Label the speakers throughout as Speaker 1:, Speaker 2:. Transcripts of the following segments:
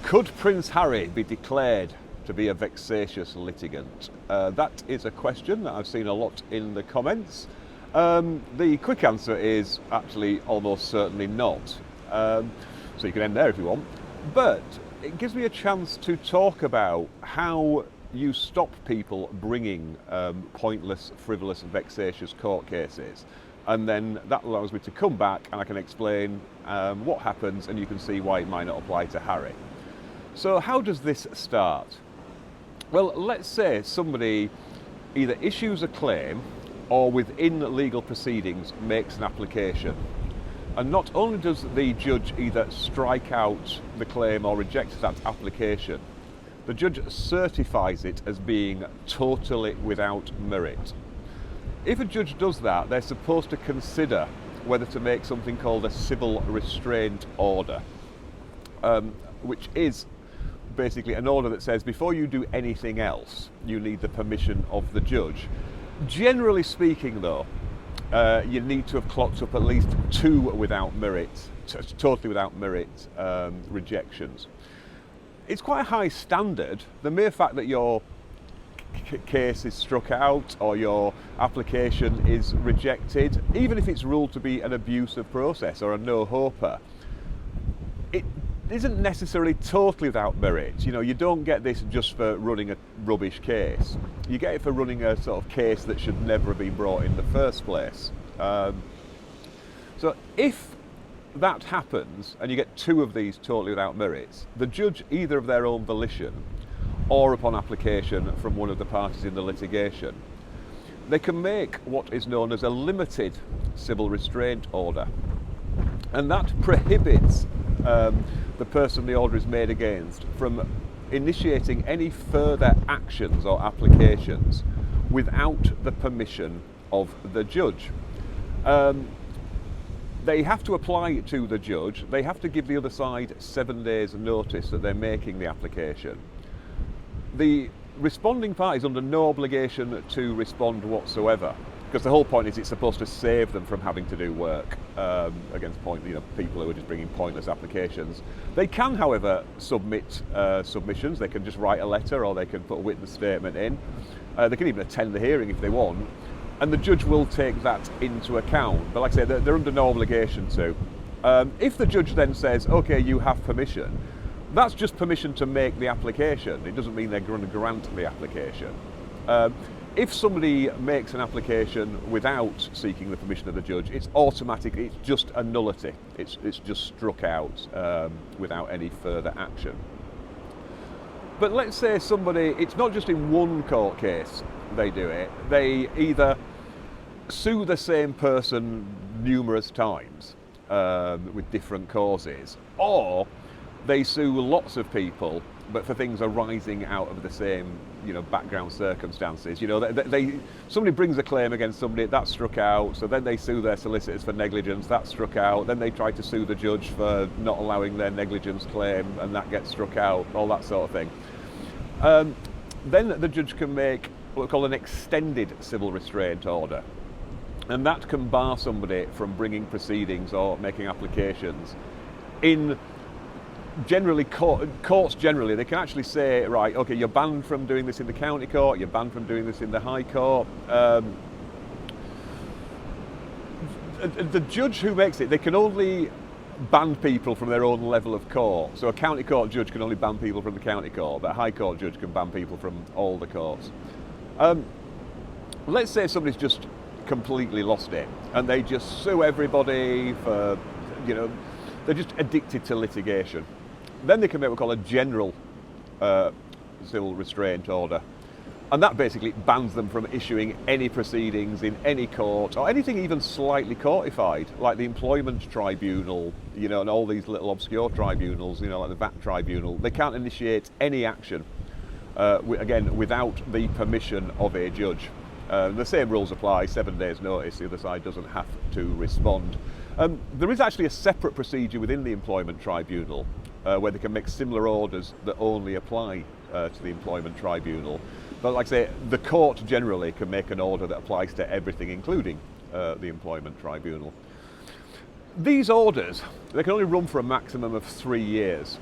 Speaker 1: Could Prince Harry be declared to be a vexatious litigant? That is a question that I've seen a lot in the comments. The quick answer is actually almost certainly not. So you can end there if you want. But it gives me a chance to talk about how you stop people bringing pointless, frivolous, vexatious court cases. And then that allows me to come back and I can explain what happens, and you can see why it might not apply to Harry. So how does this start? Well, let's say somebody either issues a claim or within legal proceedings makes an application. And not only does the judge either strike out the claim or reject that application, the judge certifies it as being totally without merit. If a judge does that, they're supposed to consider whether to make something called a civil restraint order, which is basically an order that says before you do anything else, you need the permission of the judge. Generally speaking, though, you need to have clocked up at least two without merit, totally without merit rejections. It's quite a high standard. The mere fact that your case is struck out or your application is rejected, even if it's ruled to be an abuse of process or a no-hoper, it isn't necessarily totally without merit. You know, you don't get this just for running a rubbish case. You get it for running a sort of case that should never have been brought in the first place. So if that happens and you get two of these totally without merits, the judge, either of their own volition or upon application from one of the parties in the litigation, they can make what is known as a limited civil restraint order. And that prohibits the person the order is made against from initiating any further actions or applications without the permission of the judge. They have to apply it to the judge. They have to give the other side 7 days notice that they're making the application. The responding party is under no obligation to respond whatsoever, because the whole point is it's supposed to save them from having to do work against people who are just bringing pointless applications. They can, however, submit submissions. They can just write a letter, or they can put a witness statement in. They can even attend the hearing if they want, and the judge will take that into account. But like I say, they're under no obligation to. If the judge then says, okay, you have permission, that's just permission to make the application. It doesn't mean they're going to grant the application. If somebody makes an application without seeking the permission of the judge, it's automatic, it's just a nullity. It's just struck out without any further action. But let's say somebody, it's not just in one court case they do it, they either sue the same person numerous times with different causes, or they sue lots of people, but for things arising out of the same, background circumstances. Somebody brings a claim against somebody, that's struck out, so then they sue their solicitors for negligence, that's struck out, then they try to sue the judge for not allowing their negligence claim, and that gets struck out, all that sort of thing. Then the judge can make what we call an extended civil restraint order, and that can bar somebody from bringing proceedings or making applications in generally courts. Generally, they can actually say, right, okay, you're banned from doing this in the county court, you're banned from doing this in the high court. The judge who makes it, they can only ban people from their own level of court. So a county court judge can only ban people from the county court, but a high court judge can ban people from all the courts. Let's say somebody's just completely lost it and they just sue everybody for, they're just addicted to litigation. Then they can make what we call a general civil restraint order. And that basically bans them from issuing any proceedings in any court, or anything even slightly courtified, like the employment tribunal, and all these little obscure tribunals, like the VAT tribunal. They can't initiate any action, again, without the permission of a judge. The same rules apply, 7 days notice, the other side doesn't have to respond. There is actually a separate procedure within the employment tribunal where they can make similar orders that only apply to the employment tribunal. But like I say, the court generally can make an order that applies to everything, including the employment tribunal. These orders, they can only run for a maximum of 3 years.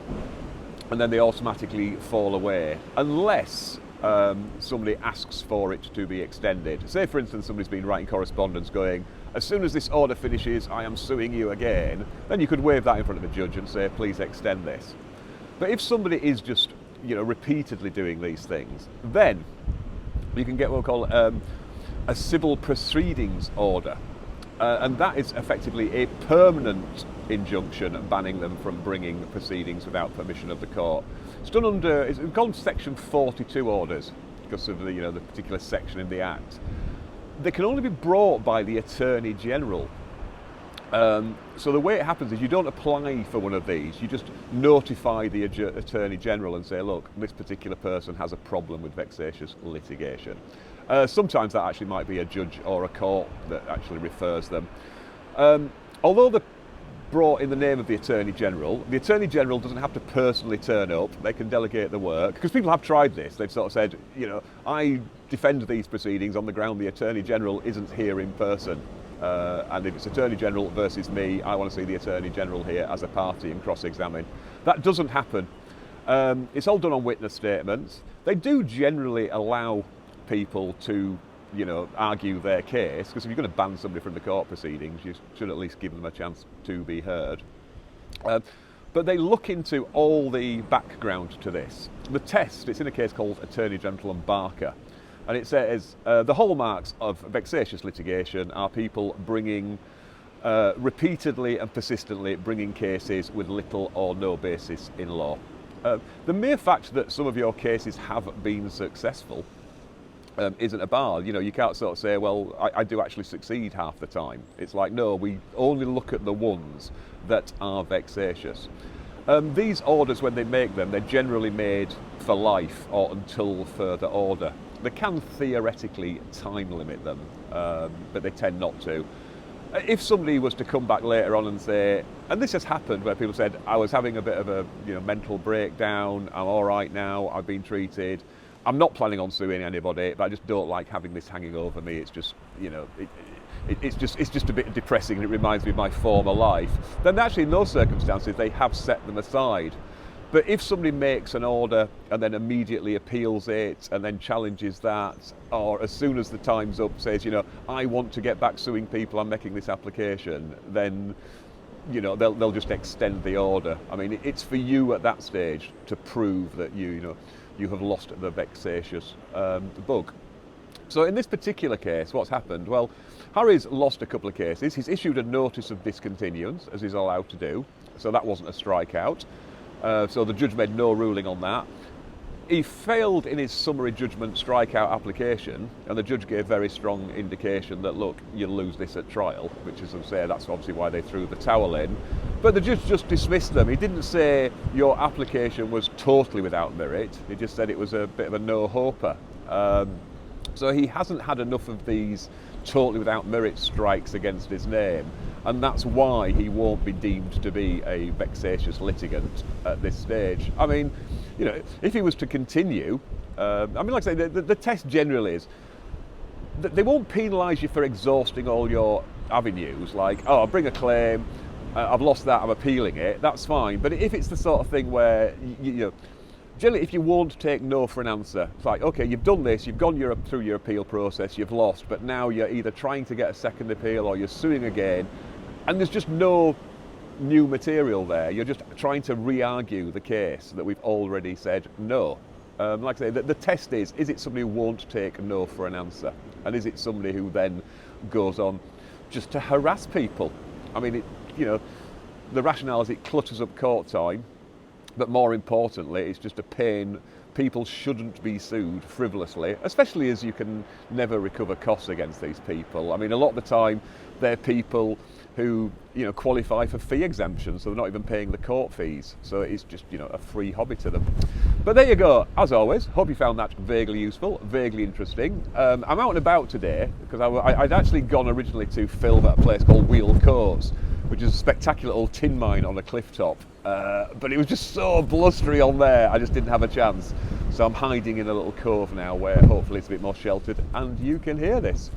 Speaker 1: and then they automatically fall away unless somebody asks for it to be extended. Say, for instance, somebody's been writing correspondence going, as soon as this order finishes, I am suing you again, then you could wave that in front of a judge and say, please extend this. But if somebody is just, repeatedly doing these things, then you can get what we call a civil proceedings order. And that is effectively a permanent injunction banning them from bringing proceedings without permission of the court. It's done under, it's called Section 42 orders because of the particular section in the Act. They can only be brought by the Attorney General. So the way it happens is you don't apply for one of these, you just notify the Attorney General and say, look, this particular person has a problem with vexatious litigation. Sometimes that actually might be a judge or a court that actually refers them. Although they're brought in the name of the Attorney General doesn't have to personally turn up, they can delegate the work, because people have tried this. They've sort of said, I defend these proceedings on the ground the Attorney General isn't here in person. And if it's Attorney General versus me, I want to see the Attorney General here as a party and cross-examine. That doesn't happen. It's all done on witness statements. They do generally allow people to argue their case, because if you're going to ban somebody from the court proceedings, you should at least give them a chance to be heard. But they look into all the background to this. The test, it's in a case called Attorney General and Barker, and it says the hallmarks of vexatious litigation are people bringing repeatedly and persistently bringing cases with little or no basis in law. The mere fact that some of your cases have been successful isn't a bar. You can't sort of say, well, I do actually succeed half the time. It's like, no, we only look at the ones that are vexatious. These orders, when they make them, they're generally made for life or until further order. They can theoretically time limit them, but they tend not to. If somebody was to come back later on and say, and this has happened where people said, I was having a bit of a mental breakdown, I'm all right now, I've been treated, I'm not planning on suing anybody, but I just don't like having this hanging over me. It's just, it's just a bit depressing, and it reminds me of my former life. Then actually, in those circumstances, they have set them aside. But if somebody makes an order and then immediately appeals it and then challenges that, or as soon as the time's up says, I want to get back suing people, I'm making this application, then they'll just extend the order. I mean, it's for you at that stage to prove that you have lost the vexatious bug. So in this particular case, what's happened? Well, Harry's lost a couple of cases. He's issued a notice of discontinuance, as he's allowed to do. So that wasn't a strikeout. So the judge made no ruling on that. He failed in his summary judgment strikeout application, and the judge gave very strong indication that, look, you'll lose this at trial, which is, as I say, that's obviously why they threw the towel in. But the judge just dismissed them. He didn't say your application was totally without merit. He just said it was a bit of a no-hoper. So he hasn't had enough of these totally without merit strikes against his name, and that's why he won't be deemed to be a vexatious litigant at this stage. I mean, if he was to continue, like I say, the test generally is that they won't penalise you for exhausting all your avenues, like, I'll bring a claim, I've lost that, I'm appealing it, that's fine. But if it's the sort of thing where, generally, if you won't take no for an answer, it's like, okay, you've done this, you've gone through your appeal process, you've lost, but now you're either trying to get a second appeal or you're suing again, and there's just no new material there. You're just trying to re-argue the case that we've already said no. Like I say, the test is it somebody who won't take no for an answer? And is it somebody who then goes on just to harass people? I mean, the rationale is it clutters up court time, but more importantly, it's just a pain. People shouldn't be sued frivolously, especially as you can never recover costs against these people. I mean, a lot of the time, they're people who qualify for fee exemption, so they're not even paying the court fees. So it's just a free hobby to them. But there you go. As always, hope you found that vaguely useful, vaguely interesting. I'm out and about today because I'd actually gone originally to film at a place called Wheel Coves, which is a spectacular old tin mine on a cliff top. But it was just so blustery on there, I just didn't have a chance. So I'm hiding in a little cove now where hopefully it's a bit more sheltered and you can hear this.